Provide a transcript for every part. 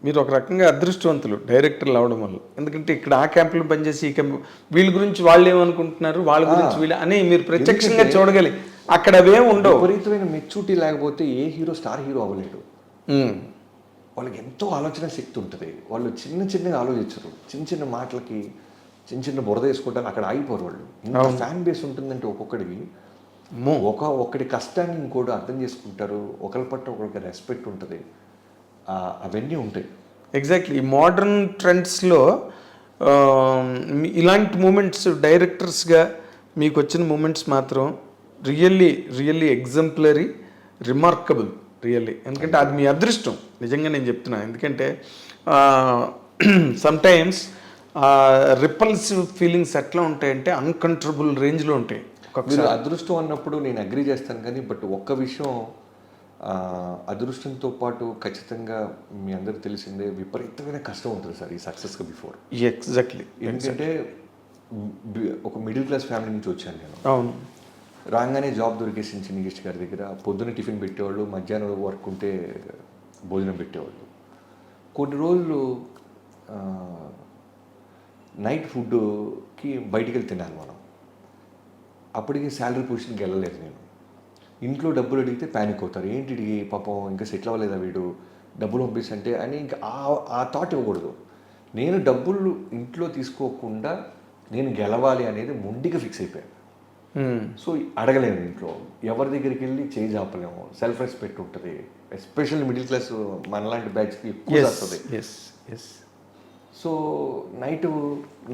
మీరు ఒక రకంగా అదృష్టవంతులు డైరెక్టర్లు అవడం వల్ల. ఎందుకంటే ఇక్కడ ఆ క్యాంపులో పనిచేసి ఈ క్యాంపు వీళ్ళ గురించి వాళ్ళు ఏమనుకుంటున్నారు, వాళ్ళ గురించి వీళ్ళు అని మీరు ప్రత్యక్షంగా చూడగలి. అక్కడ అవేం ఉండవు. విపరీతమైన మెచ్యూరిటీ లేకపోతే ఏ హీరో స్టార్ హీరో అవ్వలేడు. వాళ్ళకి ఎంతో ఆలోచన శక్తి ఉంటుంది. వాళ్ళు చిన్నగా ఆలోచించరు. చిన్న మాటలకి చిన్న బురద వేసుకుంటారు, అక్కడ ఆగిపోరు వాళ్ళు. ఇంత ఫ్యాన్ బేస్ ఉంటుందంటే ఒక్కొక్కడికి ఒక్కడి కష్టాన్ని ఇంకోటి అర్థం చేసుకుంటారు. ఒకరి పట్ల ఒకరికి రెస్పెక్ట్ ఉంటుంది. అవన్నీ ఉంటాయి. ఎగ్జాక్ట్లీ. ఈ మోడర్న్ ట్రెండ్స్లో ఇలాంటి మూమెంట్స్ డైరెక్టర్స్గా మీకు వచ్చిన మూమెంట్స్ మాత్రం రియల్లీ ఎగ్జంప్లరీ, రిమార్కబుల్ రియల్లీ. ఎందుకంటే అది మీ అదృష్టం నిజంగా నేను చెప్తున్నాను. ఎందుకంటే సమ్టైమ్స్ రిపల్సివ్ ఫీలింగ్స్ ఎట్లా ఉంటాయంటే అన్కంట్రోలబుల్ రేంజ్లో ఉంటాయి. మీరు అదృష్టం అన్నప్పుడు నేను అగ్రీ చేస్తాను, కానీ బట్ ఒక్క విషయం, అదృష్టంతో పాటు ఖచ్చితంగా మీ అందరికి తెలిసిందే విపరీతమైన కష్టం ఉంటుంది సార్ ఈ సక్సెస్కి బిఫోర్. ఎగ్జాక్ట్లీ. ఎందుకంటే ఒక మిడిల్ క్లాస్ ఫ్యామిలీ నుంచి వచ్చాను నేను. అవును. రాగానే జాబ్ దొరికేసింది చిన్నగిష్టి గారి దగ్గర. పొద్దున్న టిఫిన్ పెట్టేవాళ్ళు, మధ్యాహ్నం వర్క్ ఉంటే భోజనం పెట్టేవాళ్ళు. కొన్ని రోజులు నైట్ ఫుడ్కి బయటికి వెళ్ళి తినాలి మనం. అప్పటికి శాలరీ పొజిషన్కి వెళ్ళలేదు నేను. ఇంట్లో డబ్బులు అడిగితే ప్యానిక్ అవుతారు. ఏంటి పాపం ఇంకా సెటిల్ అవ్వలేదా వీడు, డబ్బులు పంపిస్తుంటే అని. ఇంకా ఆ థాట్ ఇవ్వకూడదు. నేను డబ్బులు ఇంట్లో తీసుకోకుండా నేను గెలవాలి అనేది మొండిగా ఫిక్స్ అయిపోయాను. సో అడగలేము ఇంట్లో, ఎవరి దగ్గరికి వెళ్ళి చేయి చాపలేము. సెల్ఫ్ రెస్పెక్ట్ ఉంటుంది. ఎస్పెషల్లీ మిడిల్ క్లాస్ మనలాంటి బ్యాచ్కి ఎక్కువ వస్తుంది. సో నైట్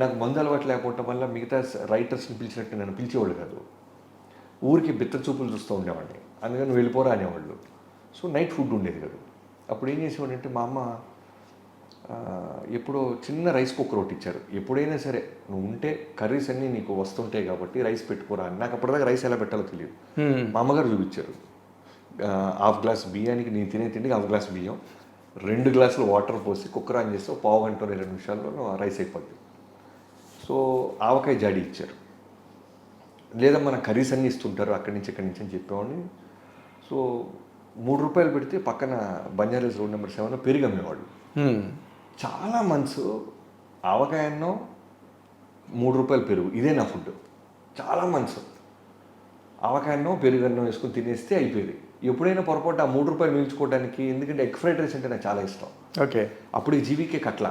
నాకు మందు అలవాటు లేకపోవటం వల్ల మిగతా రైటర్స్ని పిలిచినట్టు నన్ను పిలిచేవాళ్ళు కాదు. ఊరికి బిత్త చూపులు చూస్తూ ఉండేవాడిని. అందుకని వెళ్ళిపోరా అనేవాళ్ళు. సో నైట్ ఫుడ్ ఉండేది కాదు. అప్పుడు ఏం చేసేవాడు అంటే మా అమ్మ ఎప్పుడో చిన్న రైస్ కుక్కర్ ఒకటి ఇచ్చారు. ఎప్పుడైనా సరే నువ్వు ఉంటే కర్రీస్ అన్నీ నీకు వస్తుంటాయి కాబట్టి రైస్ పెట్టుకోరా అని. నాకు అప్పటిదాకా రైస్ ఎలా పెట్టాలో తెలియదు. మా అమ్మగారు చూపించారు. హాఫ్ గ్లాస్ బియ్యానికి నేను తిండికి హాఫ్ గ్లాస్ బియ్యం, 2 గ్లాసులు వాటర్ పోసి కుక్కర్ ఆన్ చేస్తే 1/2 గంట 20 నిమిషాల్లో రైస్ అయిపోద్ది. సో ఆవకాయ జాడి ఇచ్చారు. లేదా మన కర్రీస్ అన్నీ ఇస్తుంటారు అక్కడి నుంచి అని చెప్పేవాడిని. సో 3 రూపాయలు పెడితే పక్కన బంజారాస్ రోడ్ నెంబర్ 7 పెరుగు అమ్మేవాళ్ళు. చాలా మంత్స్ ఆవకాయ అన్నం, 3 రూపాయలు పెరుగు, ఇదే నా ఫుడ్. చాలా మంత్స్ ఆవకాయ అన్నం పెరుగు అన్నం వేసుకొని తినేస్తే అయిపోయేది. ఎప్పుడైనా పొరపాటు ఆ 3 రూపాయలు మిల్చుకోవడానికి, ఎందుకంటే ఎగ్ ఫ్రైడ్ రైస్ అంటే నాకు చాలా ఇష్టం. ఓకే. అప్పుడు ఈ జీవీకే కట్ల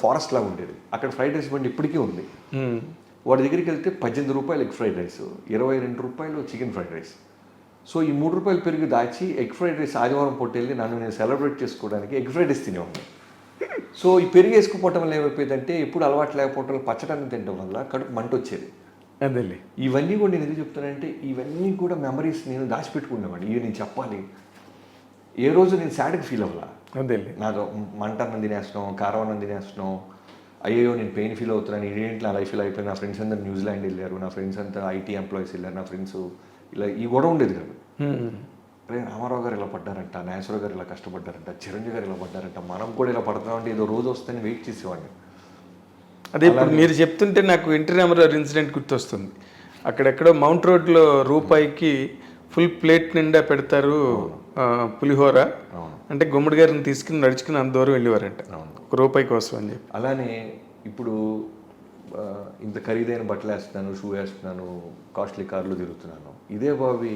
ఫారెస్ట్ లాగా ఉండేది. అక్కడ ఫ్రైడ్ రైస్ బండి ఇప్పటికీ ఉంది. వాడి దగ్గరికి వెళ్తే 18 రూపాయలు ఎగ్ ఫ్రైడ్ రైస్, 22 రూపాయలు చికెన్ ఫ్రైడ్ రైస్. సో ఈ 3 రూపాయలు పెరిగి దాచి ఎగ్ ఫ్రైడ్ రైస్ ఆదివారం పొట్టెళ్ళి నేను సెలబ్రేట్ చేసుకోవడానికి ఎగ్ ఫ్రైడ్ రైస్ తినేవాడిని. సో ఈ పెరుగు వేసుకుపోవటం వల్ల ఏమైపోయిందంటే ఎప్పుడు అలవాటు లేకపోవటం వల్ల పచ్చడాన్ని తినడం వల్ల కడుపు మంట వచ్చేది. అదేలే. ఇవన్నీ కూడా నేను ఎందుకు చెప్తానంటే ఇవన్నీ కూడా మెమరీస్ నేను దాచిపెట్టుకునేవాడిని. ఇవి నేను చెప్పాలి. ఏ రోజు నేను సాడ్గా ఫీల్ అవ్వాలా. అదేలే. నాకు మంట అన్నం తినేస్తున్నాం, కారం అన్నం తినేస్తున్నాం, అయ్యో నేను పెయిన్ ఫీల్ అవుతున్నాను, ఇదేంటి నా లైఫ్ ఇలా అయిపోయి. నా ఫ్రెండ్స్ అందరూ న్యూజిలాండ్ వెళ్ళారు, నా ఫ్రెండ్స్ అంతా ఐటీ ఎంప్లాయీస్ వెళ్ళారు, నా ఫ్రెండ్స్ ఇలా ఈ గొడవ ఉండేది కాదు. అరే రామారావు గారు ఇలా పడ్డారంట, నాగేశ్వరరావు గారు ఇలా కష్టపడ్డారంట, చిరంజీవి గారు ఇలా పడ్డారంట, మనం కూడా ఇలా పడతామంటే ఏదో రోజు వస్తుందని వెయిట్ చేసేవాడిని. అదే ఇప్పుడు మీరు చెప్తుంటే నాకు ఎన్టీ రామారావు ఇన్సిడెంట్ గుర్తొస్తుంది. అక్కడెక్కడో మౌంట్ రోడ్లో రూపాయికి ఫుల్ ప్లేట్ నిండా పెడతారు పులిహోర అంటే గుమ్మడి గారిని తీసుకుని నడుచుకుని అంత దూరం వెళ్ళేవారంట 1 రూపాయి కోసం అని చెప్పి. అలానే ఇప్పుడు ఇంత ఖరీదైన బట్టలు వేస్తున్నాను, షూ వేస్తున్నాను, కాస్ట్లీ కార్లు తిరుగుతున్నాను. ఇదే బాబీ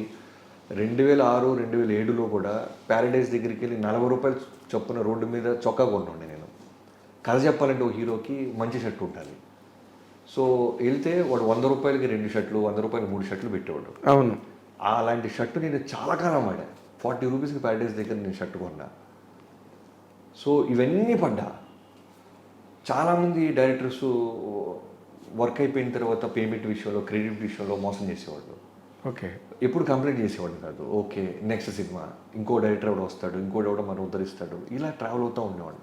2006, 2007లో కూడా ప్యారడైజ్ దగ్గరికి వెళ్ళి 40 రూపాయలు చొప్పున రోడ్డు మీద చొక్కా కొనుండే నేను. కథ చెప్పాలంటే ఒక హీరోకి మంచి షర్ట్ ఉండాలి. సో వెళ్తే వాడు 100 రూపాయలకి 2 షర్ట్లు, 100 రూపాయలకి 3 షర్ట్లు పెట్టేవాడు. అవును. అలాంటి షర్టు నేను చాలా కాలం వాడా. 40 రూపీస్కి ప్యారడైజ్ దగ్గర నేను షర్ట్ కొన్నా. సో ఇవన్నీ పడ్డా. చాలామంది డైరెక్టర్స్ వర్క్ అయిపోయిన తర్వాత పేమెంట్ విషయంలో, క్రెడిట్ విషయంలో మోసం చేసేవాళ్ళు. ఓకే. ఎప్పుడు కంప్లైంట్ చేసేవాళ్ళు కాదు. ఓకే నెక్స్ట్ సినిమా ఇంకో డైరెక్టర్ ఎవడో వస్తాడు, ఇంకోటి ఎవడో మనం ఉద్ధరిస్తాడు, ఇలా ట్రావెల్ అవుతూ ఉండేవాళ్ళు.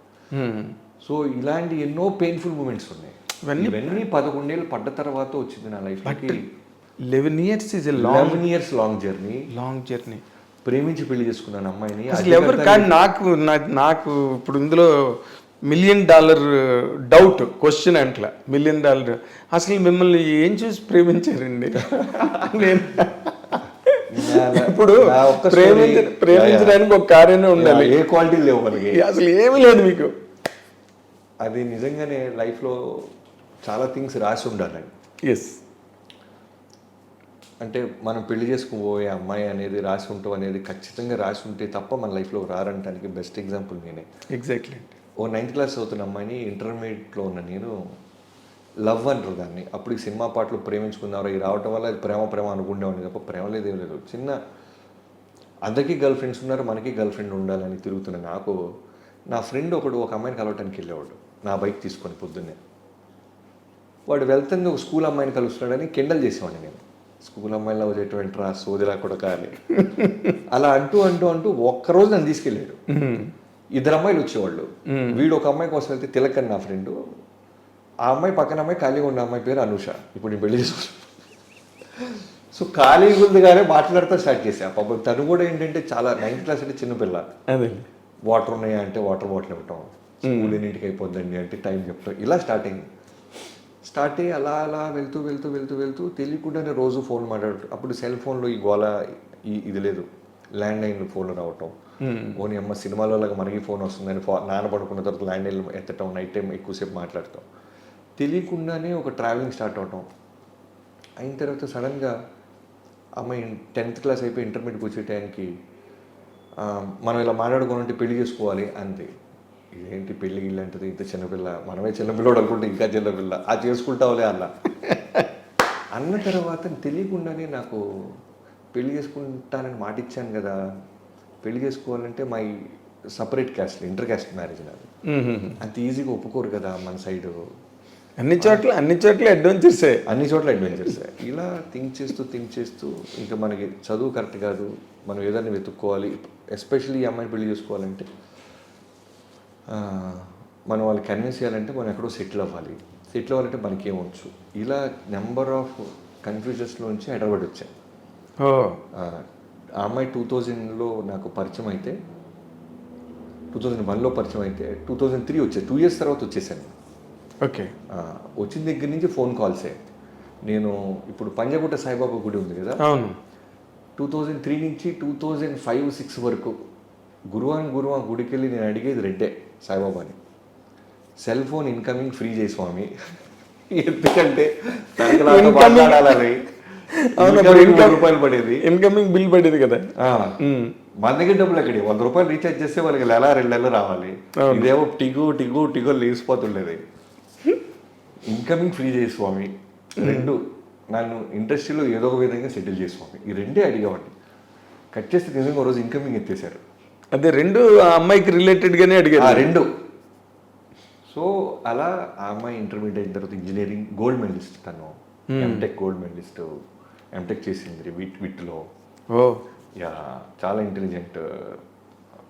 సో ఇలాంటి ఎన్నో పెయిన్ఫుల్ మూమెంట్స్ ఉన్నాయి. ఇవన్నీ 11 ఏళ్ళు పడ్డ తర్వాత వచ్చింది నా లైఫ్కి. 11 years is a long journey. ప్రేమించి పెళ్లి చేసుకున్నాను అమ్మాయిని. అసలు ఎవరు కానీ నాకు ఇప్పుడు ఇందులో $1 million డౌట్ క్వశ్చన్ అంట్లా. $1 million అసలు మిమ్మల్ని ఏం చూసి ప్రేమించారండి? ఇప్పుడు నా ఒక్క story- ప్రేమించడానికి ఒక కార్యమే ఉండాలి, ఏ క్వాలిటీ లేవు మనకి. అసలు ఏమీ లేదు మీకు. అది నిజంగానే లైఫ్లో చాలా థింగ్స్ రాసి ఉండాలండి. ఎస్, అంటే మనం పెళ్లి చేసుకోబోయే అమ్మాయి అనేది రాసి ఉంటాం అనేది ఖచ్చితంగా రాసి ఉంటే తప్ప మన లైఫ్లో రారంటానికి బెస్ట్ ఎగ్జాంపుల్ నేనే. ఎగ్జాక్ట్లీ. ఓ 9th క్లాస్ చదువుతున్న అమ్మాయిని ఇంటర్మీడియట్లో ఉన్న నేను లవ్ అంటారు దాన్ని. అప్పుడు ఈ సినిమా పాటలు ప్రేమించుకున్నారు, ఈ రావటం వల్ల అది ప్రేమ ప్రేమ అనుకుండేవాడిని తప్ప ప్రేమ లేదేం లేదు. చిన్న అందరికీ గర్ల్ ఫ్రెండ్స్ ఉన్నారు, మనకి గర్ల్ ఫ్రెండ్ ఉండాలని తిరుగుతున్న నాకు నా ఫ్రెండ్ ఒక అమ్మాయిని కలవటానికి వెళ్ళేవాడు నా బైక్ తీసుకొని పొద్దున్నే. వాడు వెళ్తుంది ఒక స్కూల్ అమ్మాయిని కలుస్తున్నాడని కెండల్ చేసేవాడిని నేను. స్కూల్ అమ్మాయిలో వచ్చేటువంటి రా సోదిలా కూడా కానీ అలా అంటూ అంటూ అంటూ ఒక్కరోజు నన్ను తీసుకెళ్ళాడు. ఇద్దరు అమ్మాయిలు వచ్చేవాళ్ళు. వీడు ఒక అమ్మాయి కోసం వెళ్తే తిలక్ అని నా ఫ్రెండ్, ఆ అమ్మాయి పక్కన అమ్మాయి ఖాళీగా ఉన్న అమ్మాయి పేరు అనూష. ఇప్పుడు నేను పెళ్లి చేసుకున్నాను. సో ఖాళీగా ఉందిగానే మాట్లాడుతూ స్టార్ట్ చేశా. పాపం తను కూడా ఏంటంటే చాలా 9th క్లాస్ అంటే చిన్నపిల్ల. అదే వాటర్ ఉన్నాయా అంటే వాటర్ బాటిల్ ఇవ్వటం, స్కూల్ ఎన్నింటికి అయిపోద్దండి అంటే టైం చెప్తాం, ఇలా స్టార్ట్ అయ్యి అలా అలా వెళ్తూ వెళ్తూ వెళ్తూ వెళ్తూ తెలియకుండానే రోజు ఫోన్ మాట్లాడటం. అప్పుడు సెల్ ఫోన్లో ఈ గోళ ఇది లేదు, ల్యాండ్ లైన్లో ఫోన్లు రావటం. ఓని అమ్మ సినిమాలో లాగా మనకి ఫోన్ వస్తుందని నాన్న పడుకున్న తర్వాత ల్యాండ్ లైన్ ఎత్తటం, నైట్ టైం ఎక్కువసేపు మాట్లాడటం. తెలియకుండానే ఒక ట్రావెలింగ్ స్టార్ట్ అవటం. అయిన తర్వాత సడన్గా అమ్మాయి 10th క్లాస్ అయిపోయి ఇంటర్మీడియట్కి వచ్చే టైంకి మనం ఇలా మాట్లాడుకోవాలంటే పెళ్లి చేసుకోవాలి అంతే. ఇదేంటి పెళ్లి గిల్లి అంటది, ఇంత చిన్నపిల్ల, మనమే చిన్నపిల్లడు అనుకుంటే ఇంకా చిన్నపిల్ల, ఆ చేసుకుంటావులే అలా అన్న తర్వాత తెలియకుండానే నాకు పెళ్లి చేసుకుంటానని మాట ఇచ్చాను కదా, పెళ్లి చేసుకోవాలంటే my separate caste, inter caste marriage నాది. అంత ఈజీగా ఒప్పుకోరు కదా మన సైడ్. అన్ని చోట్ల అడ్వెంచర్సే, అన్ని చోట్ల అడ్వెంచర్సే. ఇలా థింక్ చేస్తూ ఇంకా మనకి చదువు కరెక్ట్ కాదు, మనం ఏదైనా వెతుక్కోవాలి. ఎస్పెషల్లీ ఈ అమ్మాయిని పెళ్లి చేసుకోవాలంటే మనం వాళ్ళకి కన్విన్స్ చేయాలంటే మనం ఎక్కడో సెటిల్ అవ్వాలంటే మనకి ఏమొచ్చు. ఇలా నెంబర్ ఆఫ్ కన్ఫ్యూజన్స్లోంచి హైదరాబాద్ వచ్చాను. ఆ అమ్మాయి 2000లో నాకు పరిచయం అయితే, 2001లో పరిచయం అయితే 2003 వచ్చాను. 2 years తర్వాత వచ్చేసాను. ఓకే. వచ్చిన దగ్గర నుంచి ఫోన్ కాల్సే. నేను ఇప్పుడు పంజాగుట్ట సాయిబాబా గుడి ఉంది కదా, అవును, 2003 నుంచి 2005-06 వరకు గురువారం గుడికి వెళ్ళి నేను అడిగేది రెడ్డే సాయిబాబాని, సెల్ ఫోన్ ఇన్కమింగ్ ఫ్రీ చేయి స్వామి, ఎందుకంటే మాట్లాడాలని. రూపాయలు పడేది, ఇన్కమింగ్ బిల్ పడేది కదా. మన దగ్గర డబ్బులు ఎక్కడి, 100 రూపాయలు రీఛార్జ్ చేస్తే వాళ్ళకి 2 నెలలు రావాలి. ఇదేమో టిగో లేచిపోతుండేది. ఇన్కమింగ్ ఫ్రీ చేయి స్వామి, రెండు నన్ను ఇండస్ట్రీలో ఏదో ఒక విధంగా సెటిల్ చేయి స్వామి, ఈ రెండే అడిగేవాడిని. కట్ చేస్తే నిజంగా రోజు ఇన్కమింగ్ ఎత్తేసారు. అదే రెండు ఆ అమ్మాయికి రిలేటెడ్గానే అడిగారు. రెండు. సో అలా ఆ అమ్మాయి ఇంటర్మీడియట్ అయిన తర్వాత ఇంజనీరింగ్ గోల్డ్ మెడలిస్ట్, తను ఎంటెక్ గోల్డ్ మెడలిస్ట్, ఎంటెక్ చేసింది విట్లో. యా, చాలా ఇంటెలిజెంట్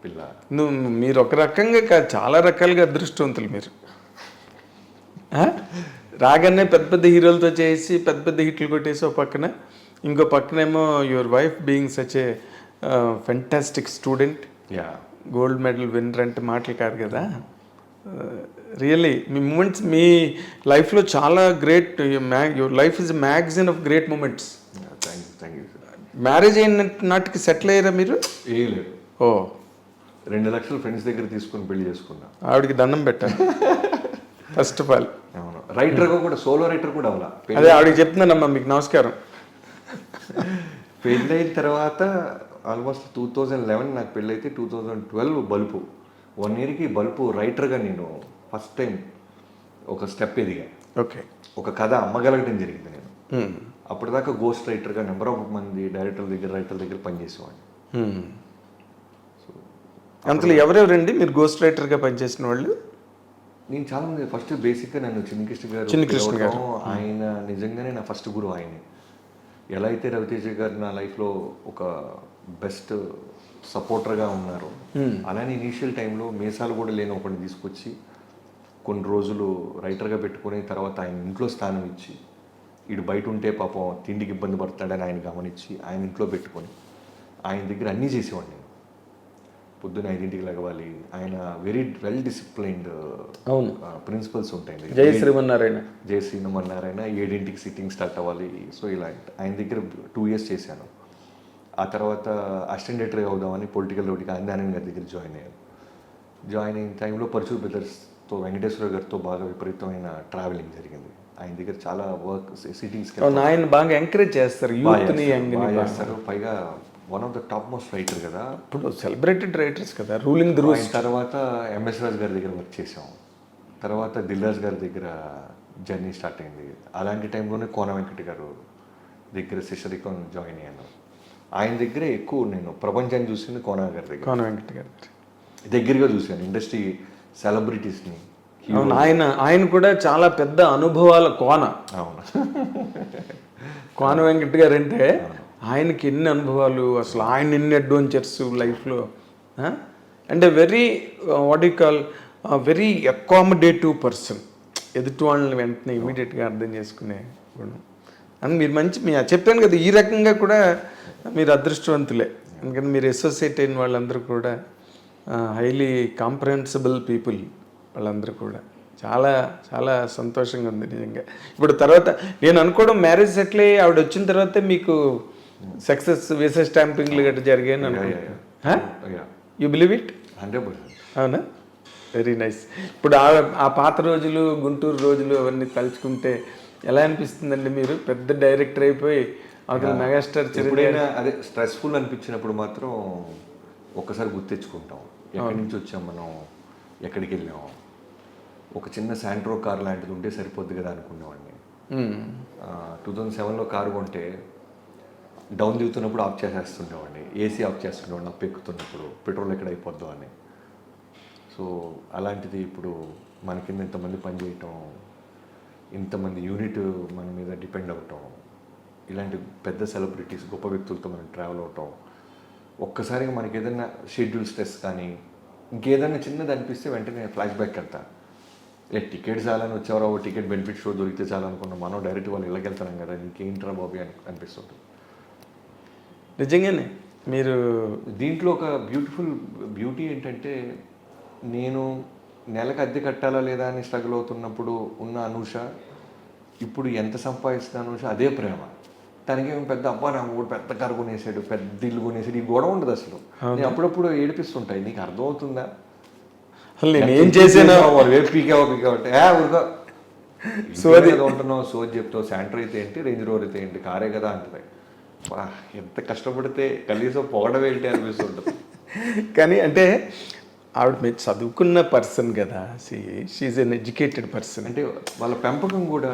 పిల్ల. మీరు ఒక రకంగా కాదు, చాలా రకాలుగా అదృష్టవంతులు మీరు. రాగానే పెద్ద పెద్ద హీరోలతో చేసి పెద్ద పెద్ద హిట్లు కొట్టేసి ఒక పక్కన, ఇంకో పక్కనేమో your wife being such a fantastic student, gold medal winner అంటే మాటలు కాదు కదా. రియల్లీ మీ మూమెంట్స్ మీ లైఫ్లో చాలా great. Your life is magazine of great moments. Thank you. Marriage అయిన నాటికి సెటిల్ అయ్యారా మీరు? ఏం లేదు. 2 లక్షలు ఫ్రెండ్స్ దగ్గర తీసుకొని పెళ్లి చేసుకున్నా. ఆవిడకి దండం పెట్టాను ఫస్ట్ ఆఫ్ ఆల్. అవును, రైటర్గా కూడా, సోలో రైటర్ కూడా అవ్వాలా. అదే ఆవిడకి చెప్తున్నానమ్మా, మీకు నమస్కారం. పెళ్ళి అయిన తర్వాత ఆల్మోస్ట్ 2011 నాకు పెళ్ళి అయితే 2012 బల్పు 1 yearకి బల్పు రైటర్గా నేను ఫస్ట్ టైం ఒక స్టెప్ ఎదిగా. ఓకే. ఒక కథ అమ్మగలగడం జరిగింది నేను. అప్పటిదాకా గోస్ట్ రైటర్గా నెంబర్ ఆఫ్ మంది రైటర్ల దగ్గర పనిచేసేవాడిని. అంతలో ఎవరెవరండి మీరు గోస్ట్ రైటర్గా పనిచేసిన వాళ్ళు? నేను చాలా మంది. ఫస్ట్ బేసిక్గా నన్ను చిన్ని కృష్ణ గారు, ఆయన నిజంగానే నా ఫస్ట్ గురువు ఆయనే. ఎలా అయితే రవితేజ గారు నా లైఫ్లో ఒక బెస్ట్ సపోర్టర్గా ఉన్నారు, అలానే ఇనీషియల్ టైంలో మీసాలు కూడా లేని ఒకటి తీసుకొచ్చి కొన్ని రోజులు రైటర్గా పెట్టుకుని తర్వాత ఆయన ఇంట్లో స్థానం ఇచ్చి, ఇటు బయట ఉంటే పాపం తిండికి ఇబ్బంది పడతాడని ఆయన గమనించి ఆయన ఇంట్లో పెట్టుకొని ఆయన దగ్గర అన్నీ చేసేవాడిని. పొద్దున్న 5ంటికి లెగవాలి. ఆయన వెరీ వెల్ డిసిప్లైన్డ్ ప్రిన్సిపల్స్ ఉంటాయి. జై శ్రీమన్నారాయణ 7ంటికి సిట్టింగ్ స్టార్ట్ అవ్వాలి. సో ఇలా ఆయన దగ్గర 2 years చేశాను. ఆ తర్వాత అసిస్టెంట్ డైరెక్టర్ అవుదామని పొలిటికల్ రోడ్కి గాంధీ గారి దగ్గర జాయిన్ అయ్యాను. జాయిన్ అయిన టైంలో పరశు బ్రదర్స్తో వెంకటేశ్వర గారితో బాగా విపరీతమైన ట్రావెలింగ్ జరిగింది. ఆయన దగ్గర చాలా వర్క్ సిటీస్కి ఆయన బాగా ఎంకరేజ్ చేస్తారు యూత్ని చేస్తారు. పైగా one of the top most writer కదా, ఇప్పుడు సెలబ్రేటెడ్ రైటర్స్ కదా, రూలింగ్ ది రూల్స్. ఆయన తర్వాత ఎంఎస్ రాజ్ గారి దగ్గర వర్క్ చేసాం. తర్వాత దిల్రాజ్ గారి దగ్గర జర్నీ స్టార్ట్ అయింది. అలాంటి టైంలోనే కోన వెంకట గారు దగ్గర శిష్యరికం జాయిన్ అయ్యాను. ఆయన దగ్గరే ఎక్కువ నేను ప్రపంచాన్ని చూసింది కోన గారి దగ్గర, కోన వెంకట గారు దగ్గరగా చూశాను ఇండస్ట్రీ సెలబ్రిటీస్ని. అవును, ఆయన కూడా చాలా పెద్ద అనుభవాల కోన. అవును, కోన వెంకట గారు అంటే ఆయనకి ఎన్ని అనుభవాలు, అసలు ఆయన ఎన్ని అడ్వెంచర్స్ లైఫ్లో. And very what you call very accommodative person. ఎదుటి వాళ్ళని వెంటనే ఇమీడియట్గా అర్థం చేసుకునే గుణం. అని మీరు చెప్పాను కదా, ఈ రకంగా కూడా మీరు అదృష్టవంతులే. ఎందుకంటే మీరు అసోసియేట్ అయిన వాళ్ళందరూ కూడా హైలీ కాంప్రహెన్సిబుల్ పీపుల్. వాళ్ళందరూ కూడా చాలా చాలా సంతోషంగా ఉంది నిజంగా. ఇప్పుడు తర్వాత నేను అనుకోవడం మ్యారేజ్ సెటిల్ అయ్యి ఆవిడ వచ్చిన తర్వాతే మీకు సక్సెస్ వీసా స్టాంపింగ్లు గట్రా జరిగాయని అనుకుంటున్నాను. You believe it? 100%. అవునా? Very nice. ఇప్పుడు ఆ పాత రోజులు, గుంటూరు రోజులు అవన్నీ తలుచుకుంటే ఎలా అనిపిస్తుందండి? మీరు పెద్ద డైరెక్టర్ అయిపోయి అసలు మెగాస్టార్ ఎప్పుడైనా అదే స్ట్రెస్ఫుల్ అనిపించినప్పుడు మాత్రం ఒక్కసారి గుర్తెచ్చుకుంటాం. ఎక్కడి నుంచి వచ్చాం మనం, ఎక్కడికి వెళ్ళాం. ఒక చిన్న శాంట్రో కార్ లాంటిది ఉంటే సరిపోద్ది కదా అనుకునేవాడిని. 2007లో కారు కొంటే డౌన్ దిగుతున్నప్పుడు ఆఫ్ చేసేస్తుండేవాడిని, ఏసీ ఆఫ్ చేస్తుండేవాడిని అప్పు ఎక్కుతున్నప్పుడు, పెట్రోల్ ఎక్కడ అయిపోద్దో అని. సో అలాంటిది ఇప్పుడు మన కింద ఇంతమంది పనిచేయటం, ఇంతమంది యూనిట్ మన మీద డిపెండ్ అవటం, ఇలాంటి పెద్ద సెలబ్రిటీస్ గొప్ప వ్యక్తులతో మనం ట్రావెల్ అవటం, ఒక్కసారిగా మనకి ఏదైనా షెడ్యూల్ స్ట్రెస్ కానీ ఇంకేదైనా చిన్నది అనిపిస్తే వెంటనే ఫ్లాష్ బ్యాక్ వెళ్తా. టికెట్ చాలని వచ్చేవారో టికెట్ బెనిఫిట్ షో దొరికితే చాలనుకున్నాం, మనం డైరెక్ట్ వాళ్ళు ఇళ్ళకి వెళ్తున్నాం కదా, నీకేంట్రా బాబీ అని అనిపిస్తుంది. నిజంగానే మీరు దీంట్లో ఒక బ్యూటీ ఏంటంటే, నేను నెలకు అద్దె కట్టాలా లేదా అని స్ట్రగుల్ అవుతున్నప్పుడు ఉన్న అనూష ఇప్పుడు ఎంత సంపాదిస్తున్న అనూష అదే ప్రేమ. తనకేమో పెద్ద అబ్బా నా మూడు పెద్ద కారు కొనేసాడు, పెద్ద ఇల్లు కొనేసాడు, ఈ గొడవ ఉండదు అసలు. నేను అప్పుడప్పుడు ఏడిపిస్తుంటాయి, నీకు అర్థమవుతుందా అసలు నేను ఏం చేసాను సోది ఉంటున్నావు, సోది చెప్తావు. శాంటర్ అయితే ఏంటి, రేంజ్ రోవర్ అయితే ఏంటి, కారే కదా అంటుంది. ఎంత కష్టపడితే కనీసం పొగడమే ఏంటి అనిపిస్తుంటుంది. కానీ అంటే ఆవిడ మీరు చదువుకున్న పర్సన్ కదా, షీఈ్ ఎన్ ఎడ్యుకేటెడ్ పర్సన్. అంటే వాళ్ళ పెంపకం కూడా